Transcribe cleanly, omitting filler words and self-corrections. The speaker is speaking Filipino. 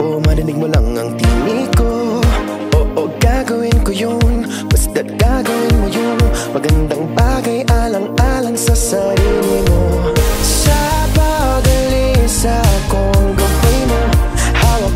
ko, marinig mo lang ang tinig ko. Oo, gagawin ko yun, basta't gagawin mo yun. Magandang bagay alang-alang sa sarili mo. Sa pag-alis sa